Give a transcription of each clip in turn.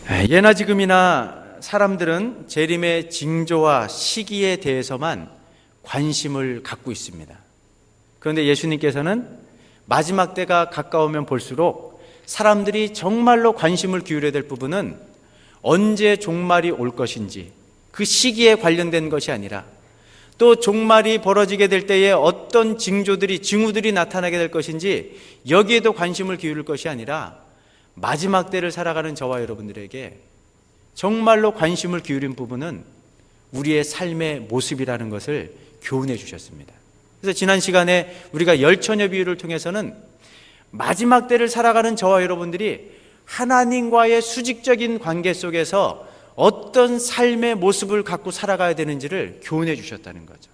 예나 지금이나 사람들은 재림의 징조와 시기에 대해서만 관심을 갖고 있습니다. 그런데 예수님께서는 마지막 때가 가까우면 볼수록 사람들이 정말로 관심을 기울여야 될 부분은 언제 종말이 올 것인지, 그 시기에 관련된 것이 아니라 또 종말이 벌어지게 될 때에 어떤 징후들이 나타나게 될 것인지 여기에도 관심을 기울일 것이 아니라 마지막 때를 살아가는 저와 여러분들에게 정말로 관심을 기울인 부분은 우리의 삶의 모습이라는 것을 교훈해 주셨습니다. 그래서 지난 시간에 우리가 열처녀 비유를 통해서는 마지막 때를 살아가는 저와 여러분들이 하나님과의 수직적인 관계 속에서 어떤 삶의 모습을 갖고 살아가야 되는지를 교훈해 주셨다는 거죠.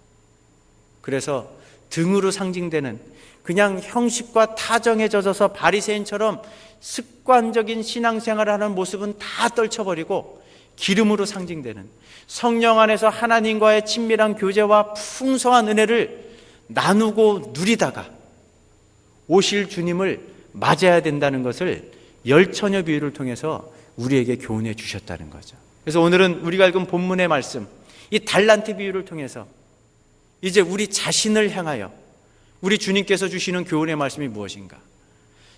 그래서 등으로 상징되는 그냥 형식과 타정에 젖어서 바리새인처럼 습관적인 신앙생활을 하는 모습은 다 떨쳐버리고 기름으로 상징되는 성령 안에서 하나님과의 친밀한 교제와 풍성한 은혜를 나누고 누리다가 오실 주님을 맞아야 된다는 것을 열처녀 비유를 통해서 우리에게 교훈해 주셨다는 거죠. 그래서 오늘은 우리가 읽은 본문의 말씀, 이 달란트 비유를 통해서 이제 우리 자신을 향하여 우리 주님께서 주시는 교훈의 말씀이 무엇인가?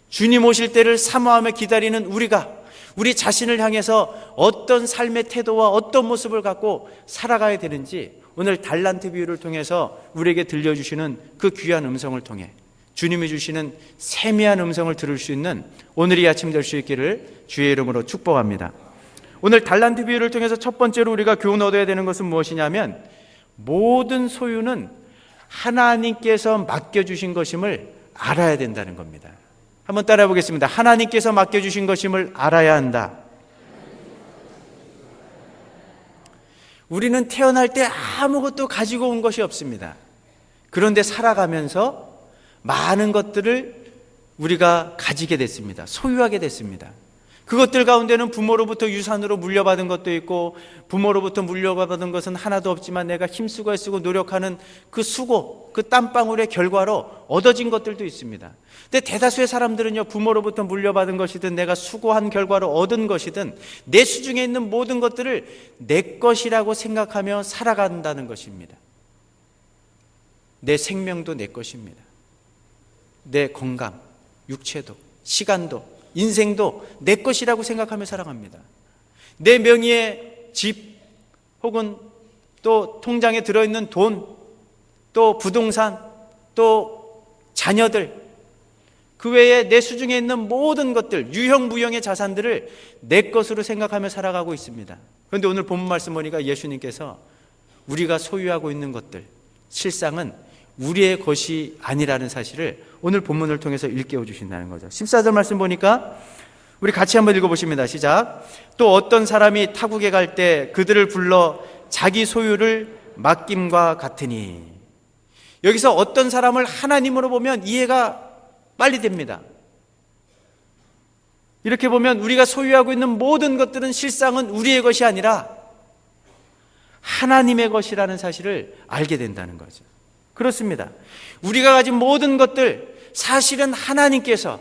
주님 오실 때를 사모하며 기다리는 우리가 우리 자신을 향해서 어떤 삶의 태도와 어떤 모습을 갖고 살아가야 되는지 오늘 달란트 비유를 통해서 우리에게 들려주시는 그 귀한 음성을 통해 주님이 주시는 세미한 음성을 들을 수 있는 오늘이 아침 될 수 있기를 주의 이름으로 축복합니다. 오늘 달란트 비유를 통해서 첫 번째로 우리가 교훈 얻어야 되는 것은 무엇이냐면 모든 소유는 하나님께서 맡겨주신 것임을 알아야 된다는 겁니다. 한번 따라해 보겠습니다. 하나님께서 맡겨주신 것임을 알아야 한다. 우리는 태어날 때 아무것도 가지고 온 것이 없습니다. 그런데 살아가면서 많은 것들을 우리가 가지게 됐습니다. 소유하게 됐습니다. 그것들 가운데는 부모로부터 유산으로 물려받은 것도 있고 부모로부터 물려받은 것은 하나도 없지만 내가 힘쓰고 애쓰고 노력하는 그 수고, 그 땀방울의 결과로 얻어진 것들도 있습니다. 근데 대다수의 사람들은요, 부모로부터 물려받은 것이든 내가 수고한 결과로 얻은 것이든 내 수중에 있는 모든 것들을 내 것이라고 생각하며 살아간다는 것입니다. 내 생명도 내 것입니다. 내 건강, 육체도, 시간도, 인생도 내 것이라고 생각하며 살아갑니다. 내 명의의 집 혹은 또 통장에 들어있는 돈, 또 부동산, 또 자녀들, 그 외에 내 수중에 있는 모든 것들, 유형 무형의 자산들을 내 것으로 생각하며 살아가고 있습니다. 그런데 오늘 본문 말씀 보니까 예수님께서 우리가 소유하고 있는 것들, 실상은 우리의 것이 아니라는 사실을 오늘 본문을 통해서 일깨워 주신다는 거죠. 14절 말씀 보니까 우리 같이 한번 읽어보십니다. 시작. 또 어떤 사람이 타국에 갈 때 그들을 불러 자기 소유를 맡김과 같으니. 여기서 어떤 사람을 하나님으로 보면 이해가 빨리 됩니다. 이렇게 보면 우리가 소유하고 있는 모든 것들은 실상은 우리의 것이 아니라 하나님의 것이라는 사실을 알게 된다는 거죠. 그렇습니다. 우리가 가진 모든 것들 사실은 하나님께서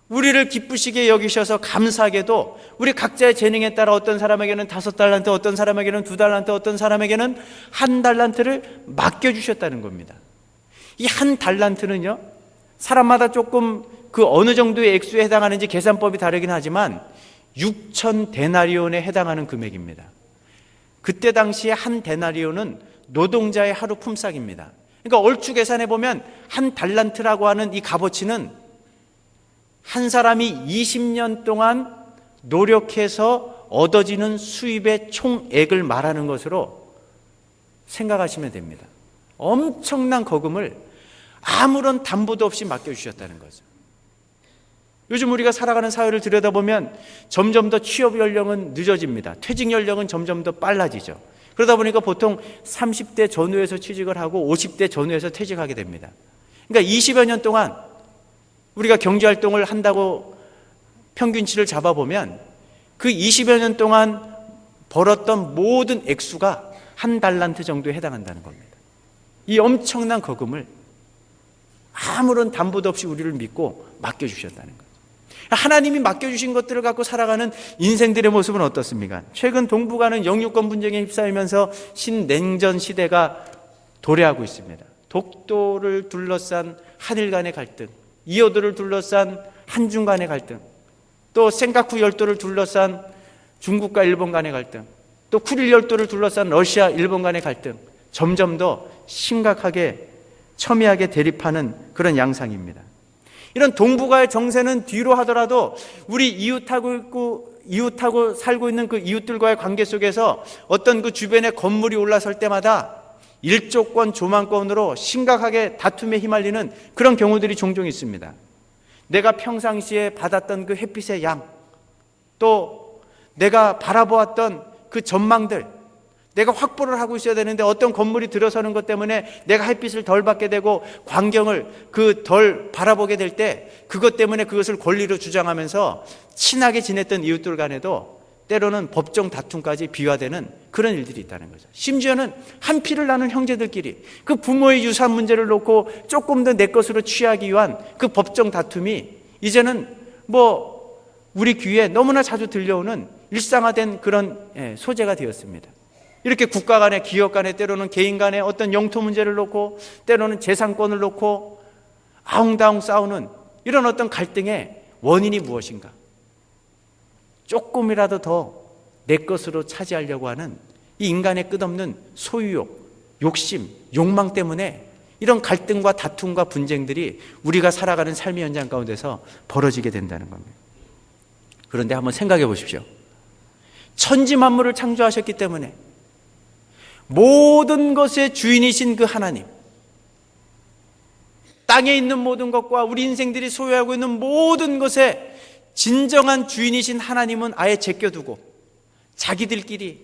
우리를 기쁘시게 여기셔서 감사하게도 우리 각자의 재능에 따라 어떤 사람에게는 5달란트, 어떤 사람에게는 2달란트, 어떤 사람에게는 1달란트를 맡겨주셨다는 겁니다. 이 1달란트는요, 사람마다 조금 그 어느 정도의 액수에 해당하는지 계산법이 다르긴 하지만 6,000데나리온에 해당하는 금액입니다. 그때 당시에 1데나리온은 노동자의 하루 품삯입니다. 그러니까 얼추 계산해 보면 1달란트라고 하는 이 값어치는 한 사람이 20년 동안 노력해서 얻어지는 수입의 총액을 말하는 것으로 생각하시면 됩니다. 엄청난 거금을 아무런 담보도 없이 맡겨주셨다는 거죠. 요즘 우리가 살아가는 사회를 들여다보면 점점 더 취업 연령은 늦어집니다. 퇴직 연령은 점점 더 빨라지죠. 그러다 보니까 보통 30대 전후에서 취직을 하고 50대 전후에서 퇴직하게 됩니다. 그러니까 20여 년 동안 우리가 경제활동을 한다고 평균치를 잡아보면 그 20여 년 동안 벌었던 모든 액수가 1달란트 정도에 해당한다는 겁니다. 이 엄청난 거금을 아무런 담보도 없이 우리를 믿고 맡겨주셨다는 거죠. 하나님이 맡겨주신 것들을 갖고 살아가는 인생들의 모습은 어떻습니까? 최근 동북아는 영유권 분쟁에 휩싸이면서 신냉전 시대가 도래하고 있습니다. 독도를 둘러싼 한일 간의 갈등, 이오도를 둘러싼 한중 간의 갈등, 또 센카쿠 열도를 둘러싼 중국과 일본 간의 갈등, 또 쿠릴 열도를 둘러싼 러시아, 일본 간의 갈등, 점점 더 심각하게 첨예하게 대립하는 그런 양상입니다. 이런 동북아의 정세는 뒤로 하더라도 우리 이웃하고 살고 있는 그 이웃들과의 관계 속에서 어떤 그 주변에 건물이 올라설 때마다 일조권, 조망권으로 심각하게 다툼에 휘말리는 그런 경우들이 종종 있습니다. 내가 평상시에 받았던 그 햇빛의 양, 또 내가 바라보았던 그 전망들, 내가 확보를 하고 있어야 되는데 어떤 건물이 들어서는 것 때문에 내가 햇빛을 덜 받게 되고 광경을 덜 바라보게 될 때 그것 때문에 그것을 권리로 주장하면서 친하게 지냈던 이웃들 간에도 때로는 법정 다툼까지 비화되는 그런 일들이 있다는 거죠. 심지어는 한 피를 나눈 형제들끼리 그 부모의 유산 문제를 놓고 조금 더 내 것으로 취하기 위한 그 법정 다툼이 이제는 우리 귀에 너무나 자주 들려오는 일상화된 그런 소재가 되었습니다. 이렇게 국가 간에, 기업 간에, 때로는 개인 간에 어떤 영토 문제를 놓고 때로는 재산권을 놓고 아웅다웅 싸우는 이런 어떤 갈등의 원인이 무엇인가? 조금이라도 더 내 것으로 차지하려고 하는 이 인간의 끝없는 소유욕, 욕심, 욕망 때문에 이런 갈등과 다툼과 분쟁들이 우리가 살아가는 삶의 현장 가운데서 벌어지게 된다는 겁니다. 그런데 한번 생각해 보십시오. 천지 만물을 창조하셨기 때문에 모든 것의 주인이신 그 하나님, 땅에 있는 모든 것과 우리 인생들이 소유하고 있는 모든 것의 진정한 주인이신 하나님은 아예 제껴두고 자기들끼리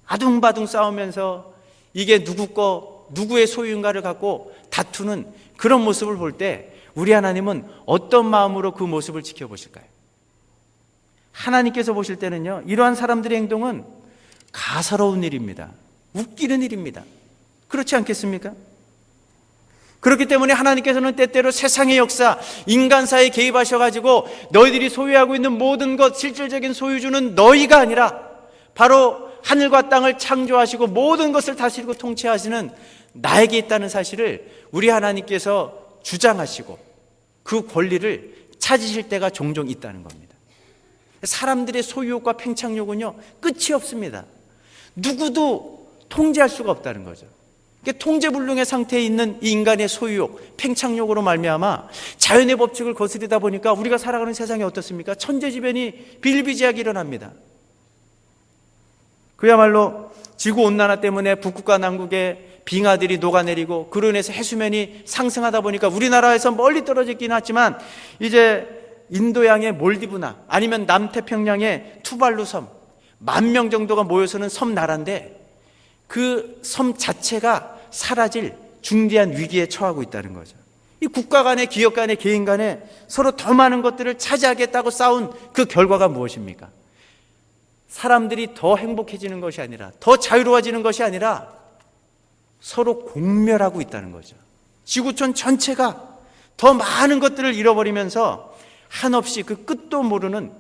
아둥바둥 싸우면서 이게 누구의 소유인가를 갖고 다투는 그런 모습을 볼 때 우리 하나님은 어떤 마음으로 그 모습을 지켜보실까요? 하나님께서 보실 때는요, 이러한 사람들의 행동은 가사로운 일입니다. 웃기는 일입니다. 그렇지 않겠습니까? 그렇기 때문에 하나님께서는 때때로 세상의 역사, 인간사에 개입하셔가지고 너희들이 소유하고 있는 모든 것, 실질적인 소유주는 너희가 아니라 바로 하늘과 땅을 창조하시고 모든 것을 다스리고 통치하시는 나에게 있다는 사실을 우리 하나님께서 주장하시고 그 권리를 찾으실 때가 종종 있다는 겁니다. 사람들의 소유욕과 팽창욕은요, 끝이 없습니다. 누구도 통제할 수가 없다는 거죠. 통제불능의 상태에 있는 이 인간의 소유욕, 팽창욕으로 말미암아 자연의 법칙을 거스르다 보니까 우리가 살아가는 세상이 어떻습니까? 천재지변이 비일비재하게 일어납니다. 그야말로 지구온난화 때문에 북극과 남극의 빙하들이 녹아내리고 그로 인해서 해수면이 상승하다 보니까 우리나라에서 멀리 떨어져 있긴 하지만 이제 인도양의 몰디브나 아니면 남태평양의 투발루 섬, 10,000명 정도가 모여서는 섬나라인데 그 섬 자체가 사라질 중대한 위기에 처하고 있다는 거죠. 이 국가 간에, 기업 간에, 개인 간에 서로 더 많은 것들을 차지하겠다고 싸운 그 결과가 무엇입니까? 사람들이 더 행복해지는 것이 아니라, 더 자유로워지는 것이 아니라 서로 공멸하고 있다는 거죠. 지구촌 전체가 더 많은 것들을 잃어버리면서 한없이 그 끝도 모르는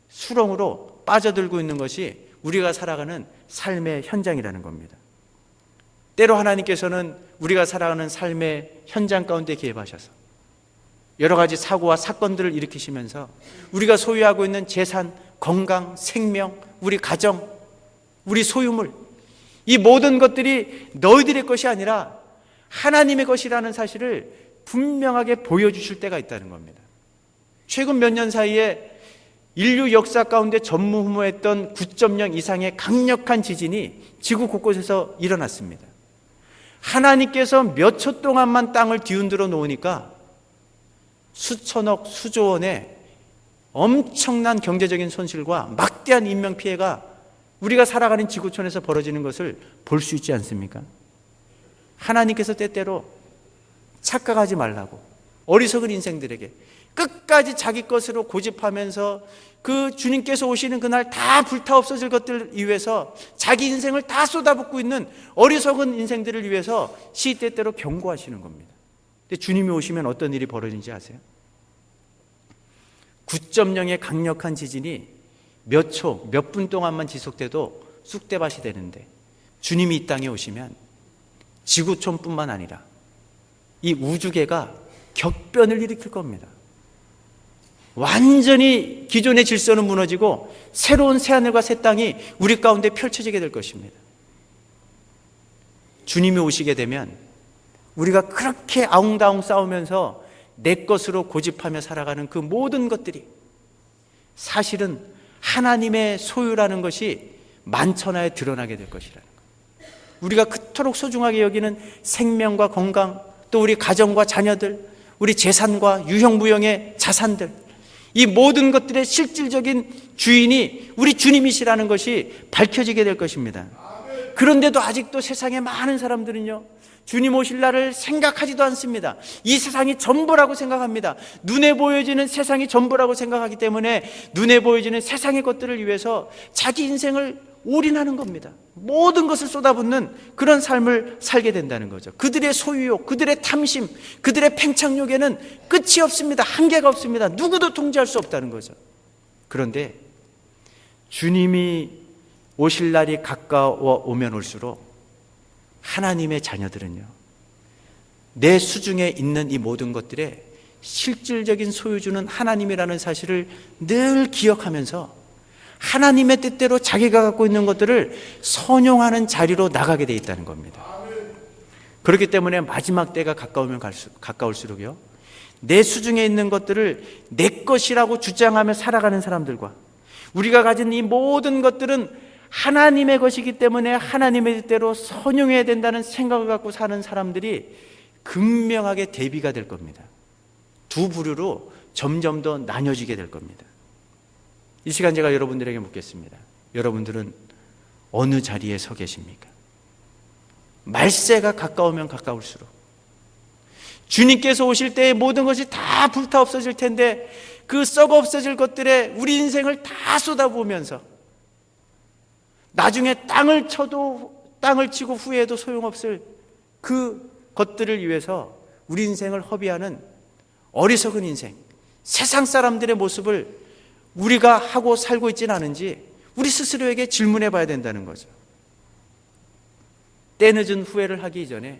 수렁으로 빠져들고 있는 것이 우리가 살아가는 삶의 현장이라는 겁니다. 때로 하나님께서는 우리가 살아가는 삶의 현장 가운데 개입하셔서 여러 가지 사고와 사건들을 일으키시면서 우리가 소유하고 있는 재산, 건강, 생명, 우리 가정, 우리 소유물, 이 모든 것들이 너희들의 것이 아니라 하나님의 것이라는 사실을 분명하게 보여주실 때가 있다는 겁니다. 최근 몇 년 사이에 인류 역사 가운데 전무후무했던 9.0 이상의 강력한 지진이 지구 곳곳에서 일어났습니다. 하나님께서 몇 초 동안만 땅을 뒤흔들어 놓으니까 수천억, 수조 원의 엄청난 경제적인 손실과 막대한 인명피해가 우리가 살아가는 지구촌에서 벌어지는 것을 볼 수 있지 않습니까? 하나님께서 때때로 착각하지 말라고 어리석은 인생들에게 끝까지 자기 것으로 고집하면서 그 주님께서 오시는 그날 다 불타 없어질 것들을 위해서 자기 인생을 다 쏟아붓고 있는 어리석은 인생들을 위해서 시때때로 경고하시는 겁니다. 근데 주님이 오시면 어떤 일이 벌어지는지 아세요? 9.0의 강력한 지진이 몇 초, 몇 분 동안만 지속돼도 쑥대밭이 되는데 주님이 이 땅에 오시면 지구촌뿐만 아니라 이 우주계가 격변을 일으킬 겁니다. 완전히 기존의 질서는 무너지고 새로운 새하늘과 새 땅이 우리 가운데 펼쳐지게 될 것입니다. 주님이 오시게 되면 우리가 그렇게 아웅다웅 싸우면서 내 것으로 고집하며 살아가는 그 모든 것들이 사실은 하나님의 소유라는 것이 만천하에 드러나게 될 것이라는 것. 우리가 그토록 소중하게 여기는 생명과 건강, 또 우리 가정과 자녀들, 우리 재산과 유형무형의 자산들, 이 모든 것들의 실질적인 주인이 우리 주님이시라는 것이 밝혀지게 될 것입니다. 그런데도 아직도 세상에 많은 사람들은요, 주님 오실 날을 생각하지도 않습니다. 이 세상이 전부라고 생각합니다. 눈에 보여지는 세상이 전부라고 생각하기 때문에 눈에 보여지는 세상의 것들을 위해서 자기 인생을 올인하는 겁니다. 모든 것을 쏟아붓는 그런 삶을 살게 된다는 거죠. 그들의 소유욕, 그들의 탐심, 그들의 팽창욕에는 끝이 없습니다. 한계가 없습니다. 누구도 통제할 수 없다는 거죠. 그런데 주님이 오실 날이 가까워 오면 올수록 하나님의 자녀들은요, 내 수중에 있는 이 모든 것들의 실질적인 소유주는 하나님이라는 사실을 늘 기억하면서 하나님의 뜻대로 자기가 갖고 있는 것들을 선용하는 자리로 나가게 돼 있다는 겁니다. 그렇기 때문에 마지막 때가 가까울수록요, 내 수중에 있는 것들을 내 것이라고 주장하며 살아가는 사람들과 우리가 가진 이 모든 것들은 하나님의 것이기 때문에 하나님의 뜻대로 선용해야 된다는 생각을 갖고 사는 사람들이 극명하게 대비가 될 겁니다. 두 부류로 점점 더 나뉘어지게 될 겁니다. 이 시간 제가 여러분들에게 묻겠습니다. 여러분들은 어느 자리에 서 계십니까? 말세가 가까우면 가까울수록 주님께서 오실 때의 모든 것이 다 불타 없어질 텐데 그 썩어 없어질 것들에 우리 인생을 다 쏟아부으면서 나중에 땅을 치고 후회해도 소용없을 그 것들을 위해서 우리 인생을 허비하는 어리석은 인생, 세상 사람들의 모습을 우리가 하고 살고 있지는 않은지 우리 스스로에게 질문해 봐야 된다는 거죠. 때늦은 후회를 하기 전에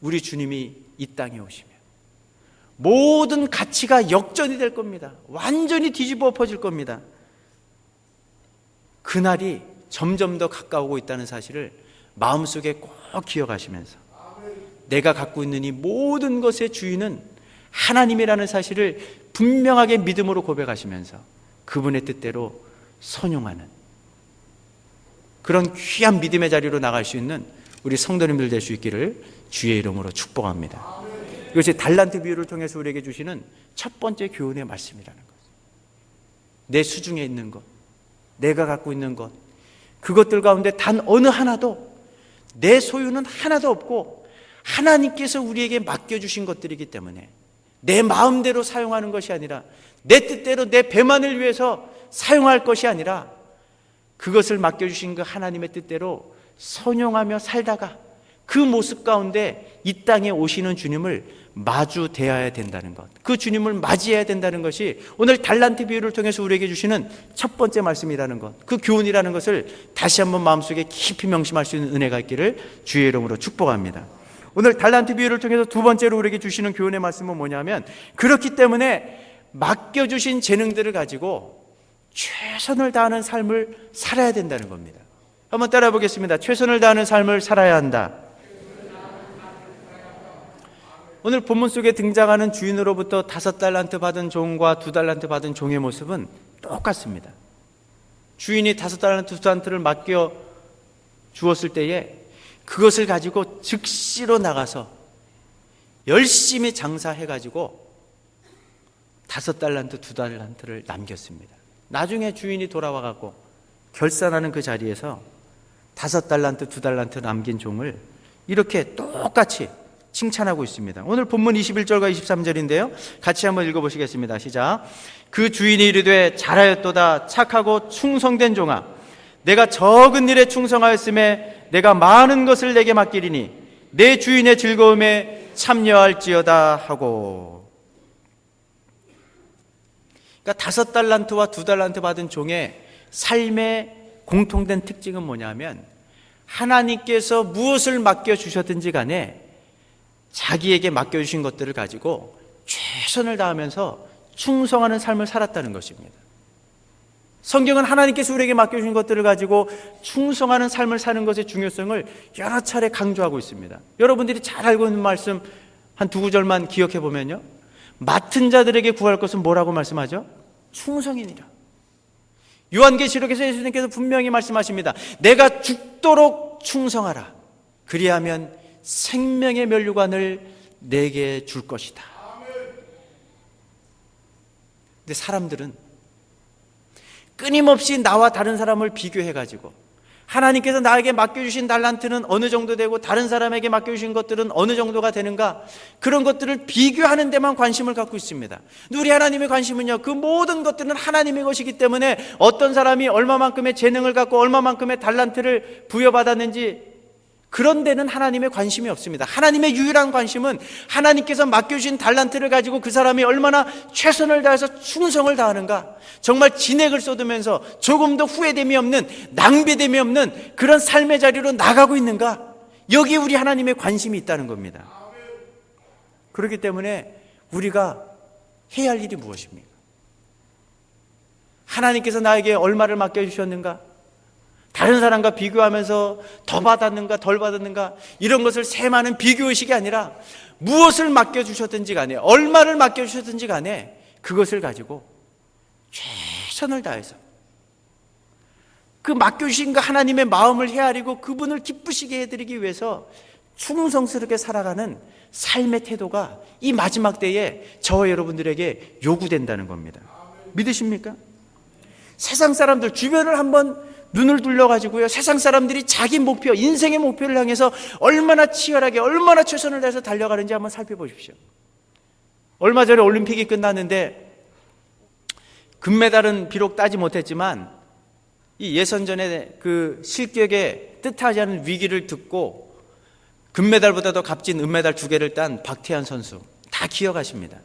우리 주님이 이 땅에 오시면 모든 가치가 역전이 될 겁니다. 완전히 뒤집어 엎어질 겁니다. 그날이 점점 더 가까우고 있다는 사실을 마음속에 꼭 기억하시면서 내가 갖고 있는 이 모든 것의 주인은 하나님이라는 사실을 분명하게 믿음으로 고백하시면서 그분의 뜻대로 선용하는 그런 귀한 믿음의 자리로 나갈 수 있는 우리 성도님들 될 수 있기를 주의 이름으로 축복합니다. 이것이 달란트 비유를 통해서 우리에게 주시는 첫 번째 교훈의 말씀이라는 거죠. 내 수중에 있는 것, 내가 갖고 있는 것, 그것들 가운데 단 어느 하나도 내 소유는 하나도 없고 하나님께서 우리에게 맡겨주신 것들이기 때문에 내 마음대로 사용하는 것이 아니라 내 뜻대로 내 배만을 위해서 사용할 것이 아니라 그것을 맡겨주신 그 하나님의 뜻대로 선용하며 살다가 그 모습 가운데 이 땅에 오시는 주님을 마주 대해야 된다는 것, 그 주님을 맞이해야 된다는 것이 오늘 달란트 비유를 통해서 우리에게 주시는 첫 번째 말씀이라는 것, 그 교훈이라는 것을 다시 한번 마음속에 깊이 명심할 수 있는 은혜가 있기를 주의 이름으로 축복합니다. 오늘 달란트 비유를 통해서 두 번째로 우리에게 주시는 교훈의 말씀은 뭐냐면, 그렇기 때문에 맡겨주신 재능들을 가지고 최선을 다하는 삶을 살아야 된다는 겁니다. 한번 따라해 보겠습니다. 최선을 다하는 삶을 살아야 한다. 오늘 본문 속에 등장하는 주인으로부터 5달란트 받은 종과 2달란트 받은 종의 모습은 똑같습니다. 주인이 5달란트, 2달란트를 맡겨 주었을 때에 그것을 가지고 즉시로 나가서 열심히 장사해가지고 5달란트, 2달란트를 남겼습니다. 나중에 주인이 돌아와갖고 결산하는 그 자리에서 5달란트, 2달란트 남긴 종을 이렇게 똑같이 칭찬하고 있습니다. 오늘 본문 21절과 23절인데요. 같이 한번 읽어보시겠습니다. 시작. 그 주인이 이르되 잘하였도다 착하고 충성된 종아, 내가 적은 일에 충성하였음에 내가 많은 것을 내게 맡기리니 내 주인의 즐거움에 참여할지어다 하고, 그러니까 5달란트와 2달란트 받은 종의 삶의 공통된 특징은 뭐냐면 하나님께서 무엇을 맡겨주셨든지 간에 자기에게 맡겨주신 것들을 가지고 최선을 다하면서 충성하는 삶을 살았다는 것입니다. 성경은 하나님께서 우리에게 맡겨주신 것들을 가지고 충성하는 삶을 사는 것의 중요성을 여러 차례 강조하고 있습니다. 여러분들이 잘 알고 있는 말씀 한 2구절만 기억해 보면요, 맡은 자들에게 구할 것은 뭐라고 말씀하죠? 충성이니라. 요한계시록에서 예수님께서 분명히 말씀하십니다. 내가 죽도록 충성하라. 그리하면 생명의 면류관을 내게 줄 것이다. 근데 사람들은 끊임없이 나와 다른 사람을 비교해가지고 하나님께서 나에게 맡겨주신 달란트는 어느 정도 되고 다른 사람에게 맡겨주신 것들은 어느 정도가 되는가, 그런 것들을 비교하는 데만 관심을 갖고 있습니다. 우리 하나님의 관심은요, 그 모든 것들은 하나님의 것이기 때문에 어떤 사람이 얼마만큼의 재능을 갖고 얼마만큼의 달란트를 부여받았는지 그런 데는 하나님의 관심이 없습니다. 하나님의 유일한 관심은 하나님께서 맡겨주신 달란트를 가지고 그 사람이 얼마나 최선을 다해서 충성을 다하는가, 정말 진액을 쏟으면서 조금도 후회됨이 없는, 낭비됨이 없는 그런 삶의 자리로 나가고 있는가, 여기에 우리 하나님의 관심이 있다는 겁니다. 그렇기 때문에 우리가 해야 할 일이 무엇입니까? 하나님께서 나에게 얼마를 맡겨주셨는가, 다른 사람과 비교하면서 더 받았는가 덜 받았는가, 이런 것을 세마는 비교의식이 아니라 무엇을 맡겨주셨든지 간에, 얼마를 맡겨주셨든지 간에 그것을 가지고 최선을 다해서 그 맡겨주신 그 하나님의 마음을 헤아리고 그분을 기쁘시게 해드리기 위해서 충성스럽게 살아가는 삶의 태도가 이 마지막 때에 저와 여러분들에게 요구된다는 겁니다. 믿으십니까? 세상 사람들 주변을 한번 눈을 둘러가지고요, 세상 사람들이 자기 목표, 인생의 목표를 향해서 얼마나 치열하게, 얼마나 최선을 다해서 달려가는지 한번 살펴보십시오. 얼마 전에 올림픽이 끝났는데 금메달은 비록 따지 못했지만 이 예선전에 그 실격에 뜻하지 않은 위기를 듣고 금메달보다 더 값진 은메달 2개를 딴 박태환 선수, 다 기억하십니다.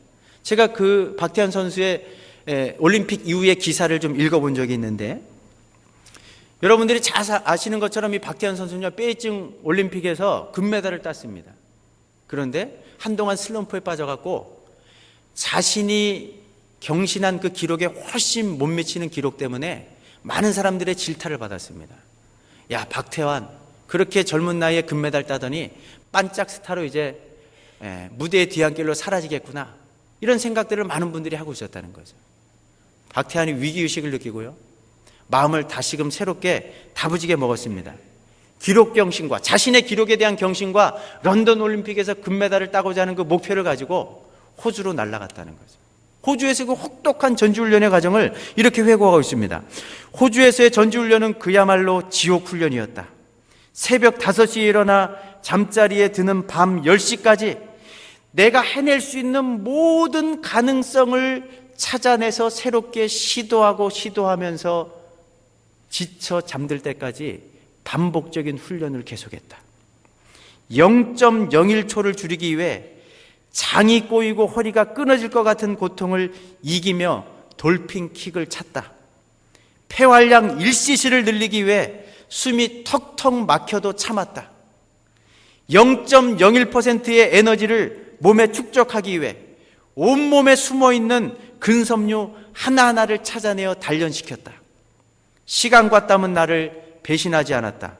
제가 그 박태환 선수의 올림픽 이후의 기사를 좀 읽어본 적이 있는데, 여러분들이 잘 아시는 것처럼 이 박태환 선수는요, 베이징 올림픽에서 금메달을 땄습니다. 그런데 한동안 슬럼프에 빠져갖고 자신이 경신한 그 기록에 훨씬 못 미치는 기록 때문에 많은 사람들의 질타를 받았습니다. 야, 박태환 그렇게 젊은 나이에 금메달 따더니 반짝 스타로 이제 무대의 뒤안길로 사라지겠구나, 이런 생각들을 많은 분들이 하고 있었다는 거죠. 박태환이 위기의식을 느끼고요, 마음을 다시금 새롭게 다부지게 먹었습니다. 기록 경신과, 자신의 기록에 대한 경신과 런던 올림픽에서 금메달을 따고자 하는 그 목표를 가지고 호주로 날아갔다는 거죠. 호주에서 그 혹독한 전지훈련의 과정을 이렇게 회고하고 있습니다. 호주에서의 전지훈련은 그야말로 지옥훈련이었다. 새벽 5시에 일어나 잠자리에 드는 밤 10시까지 내가 해낼 수 있는 모든 가능성을 찾아내서 새롭게 시도하면서 지쳐 잠들 때까지 반복적인 훈련을 계속했다. 0.01초를 줄이기 위해 장이 꼬이고 허리가 끊어질 것 같은 고통을 이기며 돌핀킥을 찼다. 폐활량 1cc를 늘리기 위해 숨이 턱턱 막혀도 참았다. 0.01%의 에너지를 몸에 축적하기 위해 온몸에 숨어있는 근섬유 하나하나를 찾아내어 단련시켰다. 시간과 땀은 나를 배신하지 않았다.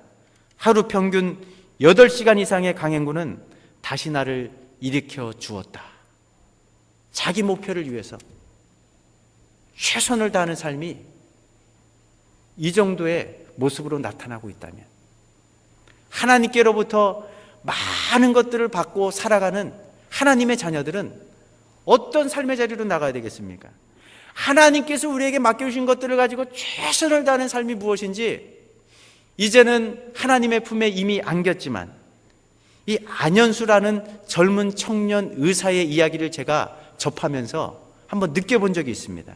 하루 평균 8시간 이상의 강행군은 다시 나를 일으켜 주었다. 자기 목표를 위해서 최선을 다하는 삶이 이 정도의 모습으로 나타나고 있다면, 하나님께로부터 많은 것들을 받고 살아가는 하나님의 자녀들은 어떤 삶의 자리로 나가야 되겠습니까? 하나님께서 우리에게 맡겨주신 것들을 가지고 최선을 다하는 삶이 무엇인지 이제는 하나님의 품에 이미 안겼지만, 이 안현수라는 젊은 청년 의사의 이야기를 제가 접하면서 한번 느껴본 적이 있습니다.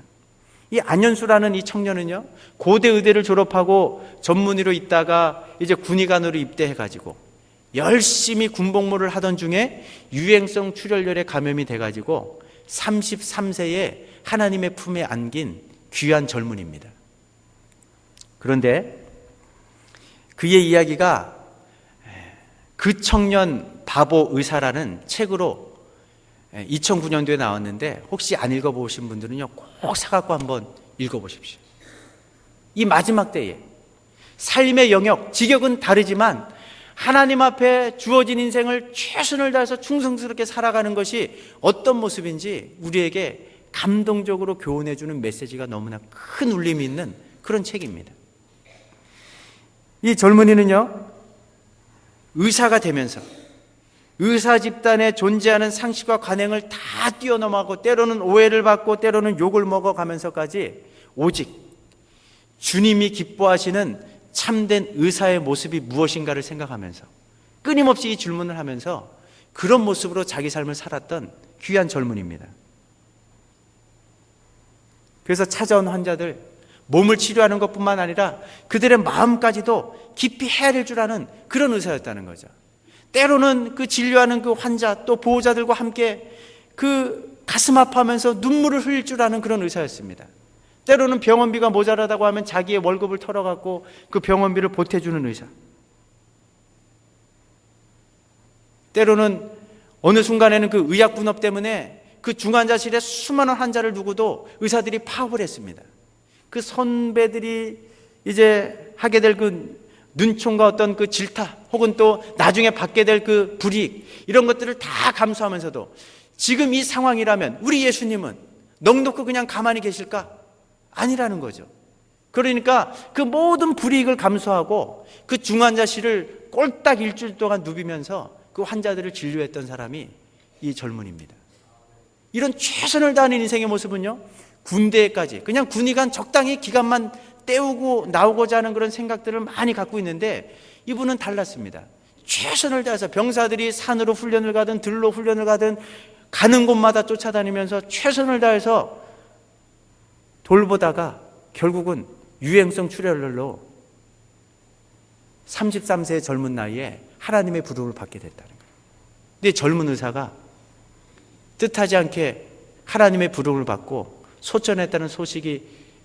이 안현수라는 이 청년은요, 고대 의대를 졸업하고 전문의로 있다가 이제 군의관으로 입대해가지고 열심히 군복무를 하던 중에 유행성 출혈열에 감염이 돼가지고 33세에 하나님의 품에 안긴 귀한 젊은이입니다. 그런데 그의 이야기가 그 청년 바보 의사라는 책으로 2009년도에 나왔는데, 혹시 안 읽어보신 분들은요 꼭 사갖고 한번 읽어보십시오. 이 마지막 때에 삶의 영역, 직역은 다르지만 하나님 앞에 주어진 인생을 최선을 다해서 충성스럽게 살아가는 것이 어떤 모습인지 우리에게 감동적으로 교훈해주는 메시지가 너무나 큰 울림이 있는 그런 책입니다. 이 젊은이는요, 의사가 되면서 의사 집단에 존재하는 상식과 관행을 다 뛰어넘어가고 때로는 오해를 받고 때로는 욕을 먹어가면서까지 오직 주님이 기뻐하시는 참된 의사의 모습이 무엇인가를 생각하면서 끊임없이 이 질문을 하면서 그런 모습으로 자기 삶을 살았던 귀한 젊은이입니다. 그래서 찾아온 환자들, 몸을 치료하는 것뿐만 아니라 그들의 마음까지도 깊이 헤아릴 줄 아는 그런 의사였다는 거죠. 때로는 그 진료하는 그 환자 또 보호자들과 함께 그 가슴 아파하면서 눈물을 흘릴 줄 아는 그런 의사였습니다. 때로는 병원비가 모자라다고 하면 자기의 월급을 털어갖고 그 병원비를 보태주는 의사. 때로는 어느 순간에는 그 의약 분업 때문에 그 중환자실에 수많은 환자를 두고도 의사들이 파업을 했습니다. 그 선배들이 이제 하게 될 그 눈총과 어떤 그 질타 혹은 또 나중에 받게 될 그 불이익, 이런 것들을 다 감수하면서도 지금 이 상황이라면 우리 예수님은 넋놓고 그냥 가만히 계실까? 아니라는 거죠. 그러니까 그 모든 불이익을 감수하고 그 중환자실을 꼴딱 일주일 동안 누비면서 그 환자들을 진료했던 사람이 이 젊은이입니다. 이런 최선을 다하는 인생의 모습은요, 군대까지 그냥 군의관 적당히 기간만 때우고 나오고자 하는 그런 생각들을 많이 갖고 있는데, 이분은 달랐습니다. 최선을 다해서 병사들이 산으로 훈련을 가든 들로 훈련을 가든 가는 곳마다 쫓아다니면서 최선을 다해서 돌보다가 결국은 유행성 출혈로 33세의 젊은 나이에 하나님의 부름을 받게 됐다는 거예요. 근데 젊은 의사가 뜻하지 않게 하나님의 부름을 받고 소천했다는 소식이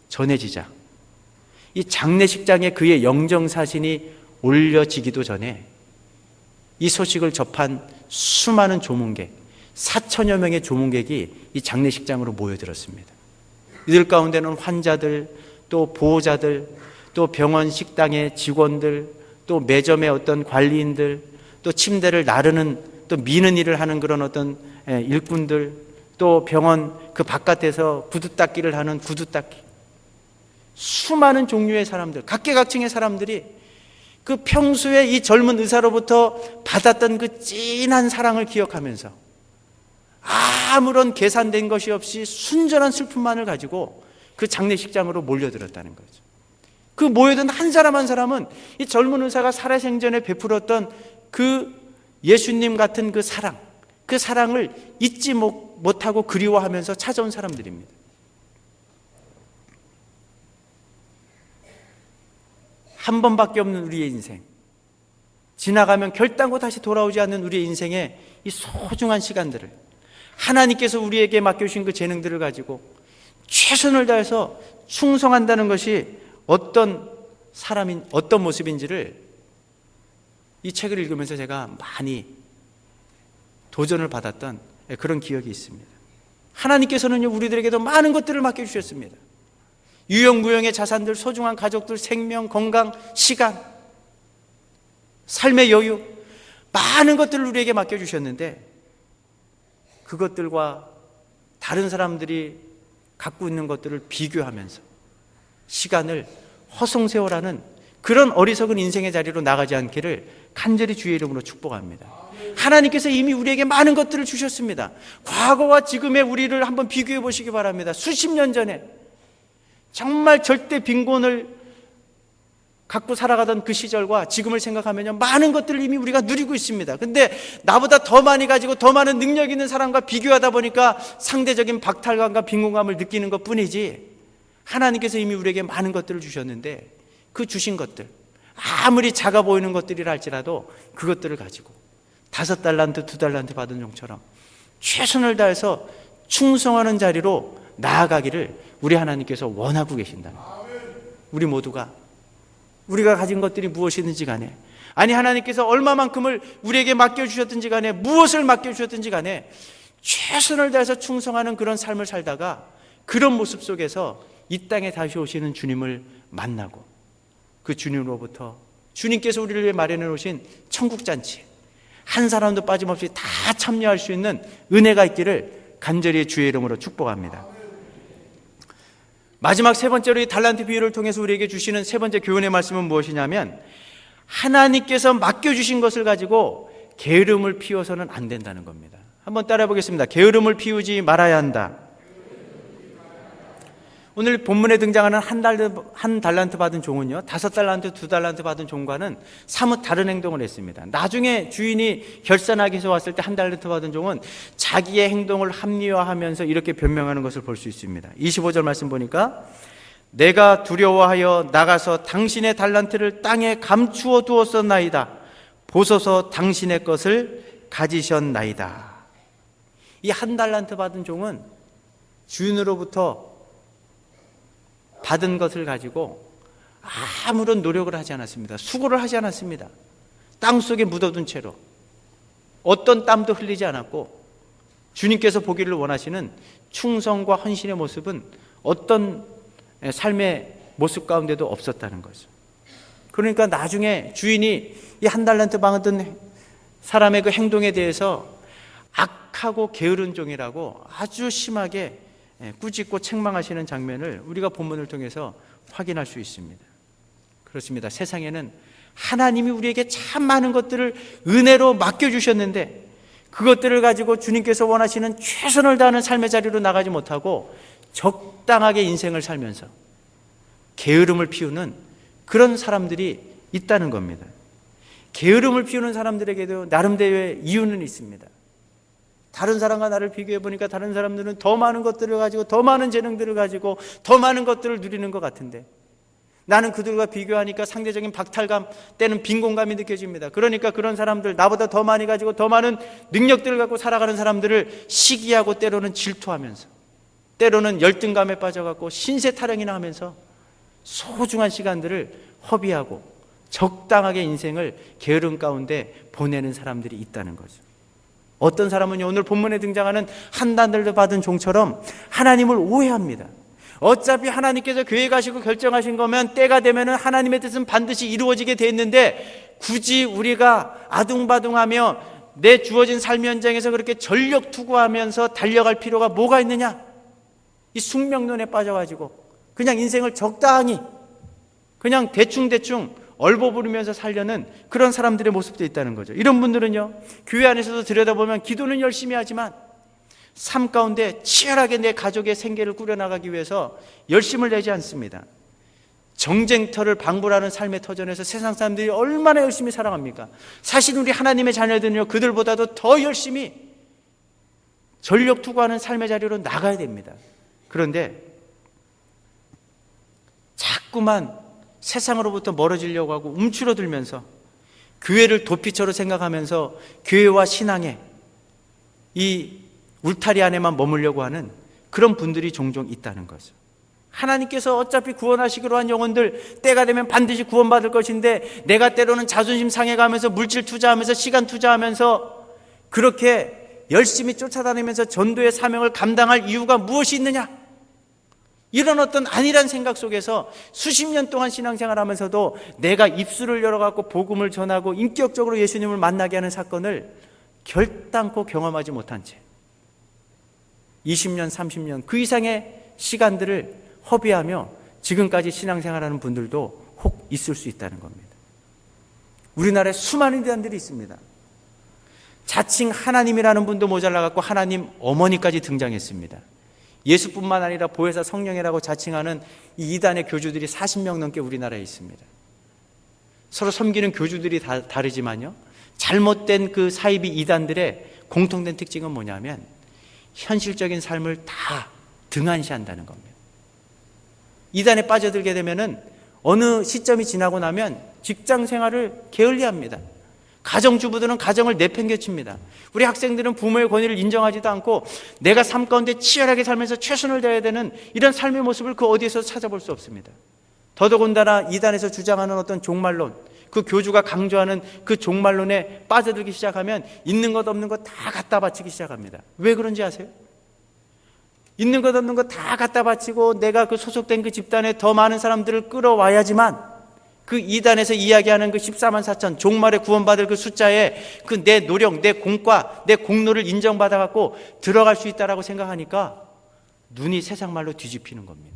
전해지자 이 장례식장에 그의 영정사진이 올려지기도 전에 이 소식을 접한 수많은 조문객, 4천여 명의 조문객이 이 장례식장으로 모여들었습니다. 이들 가운데는 환자들, 또 보호자들, 또 병원 식당의 직원들, 또 매점의 어떤 관리인들, 또 침대를 나르는 또 미는 일을 하는 그런 어떤 일꾼들, 또 병원 그 바깥에서 구두 닦기를 하는 구두 닦기, 수많은 종류의 사람들, 각계각층의 사람들이 그 평소에 이 젊은 의사로부터 받았던 그 진한 사랑을 기억하면서 아무런 계산된 것이 없이 순전한 슬픔만을 가지고 그 장례식장으로 몰려들었다는 거죠. 그 모여든 한 사람 한 사람은 이 젊은 의사가 살아생전에 베풀었던 그 예수님 같은 그 사랑을 잊지 못하고 그리워하면서 찾아온 사람들입니다. 한 번밖에 없는 우리의 인생, 지나가면 결단코 다시 돌아오지 않는 우리의 인생의 이 소중한 시간들을 하나님께서 우리에게 맡겨주신 그 재능들을 가지고 최선을 다해서 충성한다는 것이 어떤 모습인지를 이 책을 읽으면서 제가 많이 도전을 받았던 그런 기억이 있습니다. 하나님께서는요, 우리들에게도 많은 것들을 맡겨주셨습니다. 유용무용의 자산들, 소중한 가족들, 생명, 건강, 시간, 삶의 여유, 많은 것들을 우리에게 맡겨주셨는데 그것들과 다른 사람들이 갖고 있는 것들을 비교하면서 시간을 허송세월하는 그런 어리석은 인생의 자리로 나가지 않기를 간절히 주의 이름으로 축복합니다. 하나님께서 이미 우리에게 많은 것들을 주셨습니다. 과거와 지금의 우리를 한번 비교해 보시기 바랍니다. 수십 년 전에 정말 절대 빈곤을 갖고 살아가던 그 시절과 지금을 생각하면요, 많은 것들을 이미 우리가 누리고 있습니다. 근데 나보다 더 많이 가지고 더 많은 능력 있는 사람과 비교하다 보니까 상대적인 박탈감과 빈곤감을 느끼는 것 뿐이지, 하나님께서 이미 우리에게 많은 것들을 주셨는데 그 주신 것들, 아무리 작아 보이는 것들이라 할지라도 그것들을 가지고 5달란트, 2달란트 받은 종처럼 최선을 다해서 충성하는 자리로 나아가기를 우리 하나님께서 원하고 계신다는 거예요. 우리 모두가 우리가 가진 것들이 무엇이든지 간에, 아니 하나님께서 얼마만큼을 우리에게 맡겨주셨든지 간에, 무엇을 맡겨주셨든지 간에 최선을 다해서 충성하는 그런 삶을 살다가 그런 모습 속에서 이 땅에 다시 오시는 주님을 만나고 그 주님으로부터 주님께서 우리를 위해 마련해 놓으신 천국잔치, 한 사람도 빠짐없이 다 참여할 수 있는 은혜가 있기를 간절히 주의 이름으로 축복합니다. 마지막 세 번째로 이 달란트 비유를 통해서 우리에게 주시는 세 번째 교훈의 말씀은 무엇이냐면, 하나님께서 맡겨주신 것을 가지고 게으름을 피워서는 안 된다는 겁니다. 한번 따라해 보겠습니다. 게으름을 피우지 말아야 한다. 오늘 본문에 등장하는 한 달란트 받은 종은요, 5달란트, 2달란트 받은 종과는 사뭇 다른 행동을 했습니다. 나중에 주인이 결산하기 위해서 왔을 때 한 달란트 받은 종은 자기의 행동을 합리화하면서 이렇게 변명하는 것을 볼 수 있습니다. 25절 말씀 보니까, 내가 두려워하여 나가서 당신의 달란트를 땅에 감추어 두었었나이다. 보소서 당신의 것을 가지셨나이다. 이 한 달란트 받은 종은 주인으로부터 받은 것을 가지고 아무런 노력을 하지 않았습니다. 수고를 하지 않았습니다. 땅속에 묻어둔 채로 어떤 땀도 흘리지 않았고, 주님께서 보기를 원하시는 충성과 헌신의 모습은 어떤 삶의 모습 가운데도 없었다는 거죠. 그러니까 나중에 주인이 이 한 달란트 받은 사람의 그 행동에 대해서 악하고 게으른 종이라고 아주 심하게 꾸짖고 책망하시는 장면을 우리가 본문을 통해서 확인할 수 있습니다. 그렇습니다. 세상에는 하나님이 우리에게 참 많은 것들을 은혜로 맡겨주셨는데 그것들을 가지고 주님께서 원하시는 최선을 다하는 삶의 자리로 나가지 못하고 적당하게 인생을 살면서 게으름을 피우는 그런 사람들이 있다는 겁니다. 게으름을 피우는 사람들에게도 나름대로의 이유는 있습니다. 다른 사람과 나를 비교해 보니까 다른 사람들은 더 많은 것들을 가지고, 더 많은 재능들을 가지고 더 많은 것들을 누리는 것 같은데, 나는 그들과 비교하니까 상대적인 박탈감, 때는 빈곤감이 느껴집니다. 그러니까 그런 사람들, 나보다 더 많이 가지고 더 많은 능력들을 갖고 살아가는 사람들을 시기하고 때로는 질투하면서, 때로는 열등감에 빠져갖고 신세 타령이나 하면서 소중한 시간들을 허비하고 적당하게 인생을 게으름 가운데 보내는 사람들이 있다는 거죠. 어떤 사람은요, 오늘 본문에 등장하는 한 달란트 받은 종처럼 하나님을 오해합니다. 어차피 하나님께서 계획하시고 결정하신 거면 때가 되면 하나님의 뜻은 반드시 이루어지게 돼 있는데, 굳이 우리가 아둥바둥하며 내 주어진 삶 현장에서 그렇게 전력 투구하면서 달려갈 필요가 뭐가 있느냐? 이 숙명론에 빠져가지고 그냥 인생을 적당히 그냥 대충대충 얼버무리면서 살려는 그런 사람들의 모습도 있다는 거죠. 이런 분들은요, 교회 안에서도 들여다보면 기도는 열심히 하지만 삶 가운데 치열하게 내 가족의 생계를 꾸려나가기 위해서 열심을 내지 않습니다. 정쟁터를 방불하는 삶의 터전에서 세상 사람들이 얼마나 열심히 살아갑니까? 사실 우리 하나님의 자녀들은요, 그들보다도 더 열심히 전력 투구하는 삶의 자리로 나가야 됩니다. 그런데 자꾸만 세상으로부터 멀어지려고 하고 움츠러들면서 교회를 도피처로 생각하면서 교회와 신앙의 이 울타리 안에만 머물려고 하는 그런 분들이 종종 있다는 거죠. 하나님께서 어차피 구원하시기로 한 영혼들 때가 되면 반드시 구원받을 것인데, 내가 때로는 자존심 상해가면서 물질 투자하면서 시간 투자하면서 그렇게 열심히 쫓아다니면서 전도의 사명을 감당할 이유가 무엇이 있느냐? 이런 어떤 안일한 생각 속에서 수십 년 동안 신앙생활 하면서도 내가 입술을 열어갖고 복음을 전하고 인격적으로 예수님을 만나게 하는 사건을 결단코 경험하지 못한 채 20년, 30년 그 이상의 시간들을 허비하며 지금까지 신앙생활하는 분들도 혹 있을 수 있다는 겁니다. 우리나라에 수많은 이단들이 있습니다. 자칭 하나님이라는 분도 모자라갖고 하나님 어머니까지 등장했습니다. 예수뿐만 아니라 보혜사 성령이라고 자칭하는 이 이단의 교주들이 40명 넘게 우리나라에 있습니다. 서로 섬기는 교주들이 다르지만요, 잘못된 그 사이비 이단들의 공통된 특징은 뭐냐면 현실적인 삶을 다 등한시한다는 겁니다. 이단에 빠져들게 되면은 어느 시점이 지나고 나면 직장 생활을 게을리합니다. 가정주부들은 가정을 내팽개칩니다. 우리 학생들은 부모의 권위를 인정하지도 않고 내가 삶 가운데 치열하게 살면서 최선을 다해야 되는 이런 삶의 모습을 그 어디에서 찾아볼 수 없습니다. 더더군다나 이단에서 주장하는 어떤 종말론, 그 교주가 강조하는 그 종말론에 빠져들기 시작하면 있는 것 없는 것 다 갖다 바치기 시작합니다. 왜 그런지 아세요? 있는 것 없는 것 다 갖다 바치고 내가 그 소속된 그 집단에 더 많은 사람들을 끌어와야지만 그 이단에서 이야기하는 그 14만 4천 종말에 구원받을 그 숫자에 그 내 노력, 내 공과, 내 공로를 인정받아 갖고 들어갈 수 있다라고 생각하니까 눈이 세상 말로 뒤집히는 겁니다.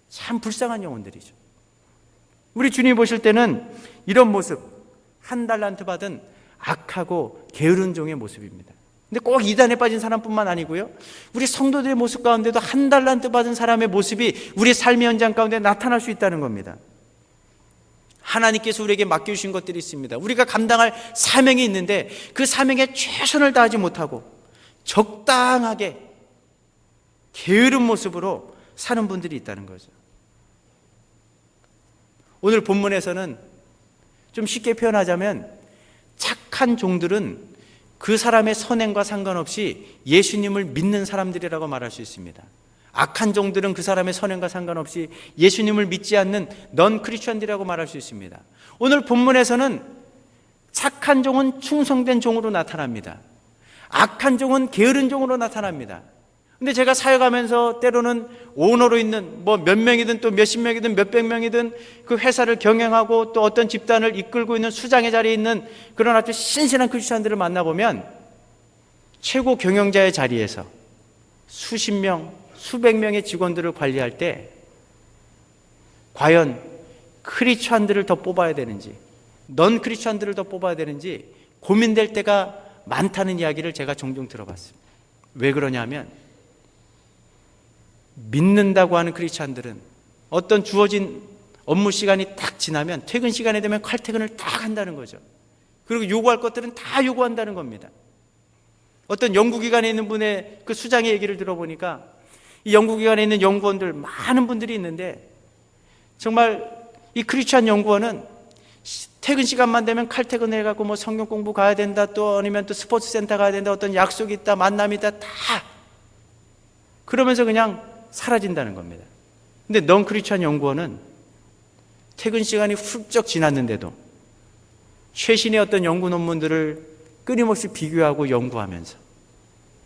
참 불쌍한 영혼들이죠. 우리 주님이 보실 때는 이런 모습, 한 달란트 받은 악하고 게으른 종의 모습입니다. 근데 꼭 이단에 빠진 사람뿐만 아니고요, 우리 성도들의 모습 가운데도 한 달란트 받은 사람의 모습이 우리 삶의 현장 가운데 나타날 수 있다는 겁니다. 하나님께서 우리에게 맡겨주신 것들이 있습니다. 우리가 감당할 사명이 있는데 그 사명에 최선을 다하지 못하고 적당하게 게으른 모습으로 사는 분들이 있다는 거죠. 오늘 본문에서는 좀 쉽게 표현하자면 착한 종들은 그 사람의 선행과 상관없이 예수님을 믿는 사람들이라고 말할 수 있습니다. 악한 종들은 그 사람의 선행과 상관없이 예수님을 믿지 않는 넌 크리스천들이라고 말할 수 있습니다. 오늘 본문에서는 착한 종은 충성된 종으로 나타납니다. 악한 종은 게으른 종으로 나타납니다. 근데 제가 사역하면서 때로는 오너로 있는 뭐 몇 명이든 또 몇십 명이든 몇백 명이든 그 회사를 경영하고 또 어떤 집단을 이끌고 있는 수장의 자리에 있는 그런 아주 신실한 크리스천들을 만나보면 최고 경영자의 자리에서 수십 명, 수백 명의 직원들을 관리할 때 과연 크리스천들을 더 뽑아야 되는지 넌 크리스천들을 더 뽑아야 되는지 고민될 때가 많다는 이야기를 제가 종종 들어봤습니다. 왜 그러냐면 믿는다고 하는 크리스천들은 어떤 주어진 업무 시간이 딱 지나면 퇴근 시간이 되면 칼퇴근을 딱 한다는 거죠. 그리고 요구할 것들은 다 요구한다는 겁니다. 어떤 연구기관에 있는 분의 그 수장의 얘기를 들어보니까 이 연구기관에 있는 연구원들 많은 분들이 있는데 정말 이 크리스천 연구원은 퇴근 시간만 되면 칼퇴근을 해갖고 뭐 성경 공부 가야 된다 또 아니면 또 스포츠 센터 가야 된다 어떤 약속이 있다 만남이 있다 다 그러면서 그냥 사라진다는 겁니다. 근데 넌 크리스천 연구원은 퇴근 시간이 훌쩍 지났는데도 최신의 어떤 연구 논문들을 끊임없이 비교하고 연구하면서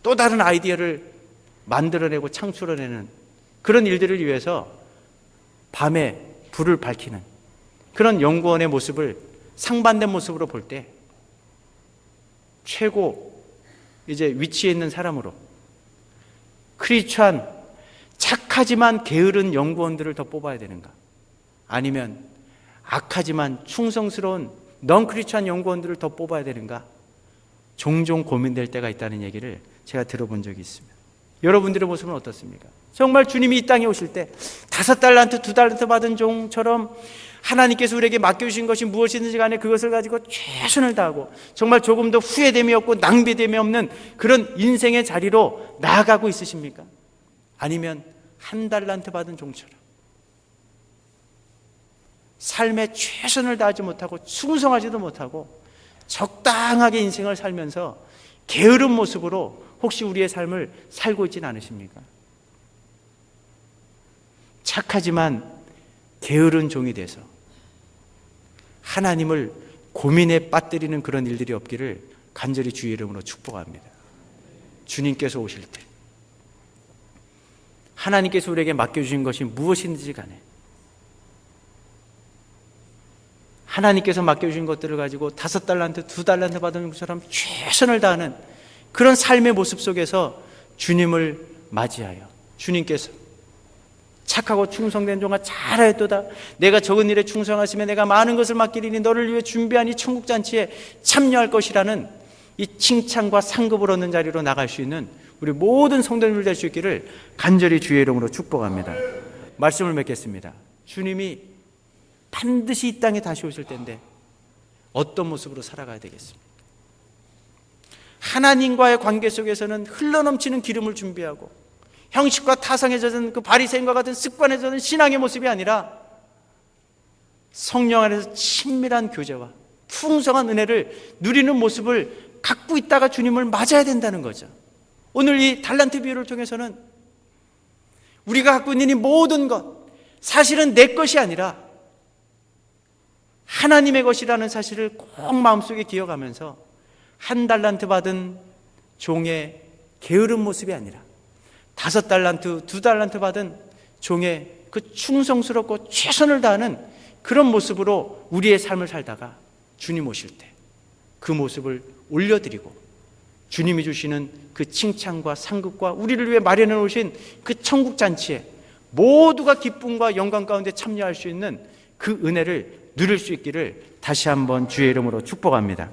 또 다른 아이디어를 만들어내고 창출해내는 그런 일들을 위해서 밤에 불을 밝히는 그런 연구원의 모습을 상반된 모습으로 볼 때 최고 이제 위치에 있는 사람으로 크리스천 착하지만 게으른 연구원들을 더 뽑아야 되는가? 아니면 악하지만 충성스러운 넌 크리스천 연구원들을 더 뽑아야 되는가? 종종 고민될 때가 있다는 얘기를 제가 들어본 적이 있습니다. 여러분들의 모습은 어떻습니까? 정말 주님이 이 땅에 오실 때 5달란트, 2달란트 받은 종처럼 하나님께서 우리에게 맡겨주신 것이 무엇이든지 간에 그것을 가지고 최선을 다하고 정말 조금 더 후회됨이 없고 낭비됨이 없는 그런 인생의 자리로 나아가고 있으십니까? 아니면 1달란트 받은 종처럼 삶에 최선을 다하지 못하고 충성하지도 못하고 적당하게 인생을 살면서 게으른 모습으로 혹시 우리의 삶을 살고 있지는 않으십니까? 착하지만 게으른 종이 돼서 하나님을 고민에 빠뜨리는 그런 일들이 없기를 간절히 주의 이름으로 축복합니다. 주님께서 오실 때 하나님께서 우리에게 맡겨주신 것이 무엇인지 간에 하나님께서 맡겨주신 것들을 가지고 5달란트, 2달란트 받은 것처럼 최선을 다하는 그런 삶의 모습 속에서 주님을 맞이하여 주님께서 착하고 충성된 종아 잘하였도다. 내가 적은 일에 충성하시면 내가 많은 것을 맡기리니 너를 위해 준비한 이 천국잔치에 참여할 것이라는 이 칭찬과 상급을 얻는 자리로 나갈 수 있는 우리 모든 성도님들 될 수 있기를 간절히 주의 이름으로 축복합니다. 말씀을 맺겠습니다. 주님이 반드시 이 땅에 다시 오실 텐데 어떤 모습으로 살아가야 되겠습니까? 하나님과의 관계 속에서는 흘러넘치는 기름을 준비하고 형식과 타성에 젖은 그 바리새인과 같은 습관에 젖은 신앙의 모습이 아니라 성령 안에서 친밀한 교제와 풍성한 은혜를 누리는 모습을 갖고 있다가 주님을 맞아야 된다는 거죠. 오늘 이 달란트 비유를 통해서는 우리가 갖고 있는 이 모든 것, 사실은 내 것이 아니라 하나님의 것이라는 사실을 꼭 마음속에 기억하면서 한 달란트 받은 종의 게으른 모습이 아니라 5달란트, 2달란트 받은 종의 그 충성스럽고 최선을 다하는 그런 모습으로 우리의 삶을 살다가 주님 오실 때 그 모습을 올려드리고 주님이 주시는 그 칭찬과 상급과 우리를 위해 마련해 놓으신 그 천국 잔치에 모두가 기쁨과 영광 가운데 참여할 수 있는 그 은혜를 누릴 수 있기를 다시 한번 주의 이름으로 축복합니다.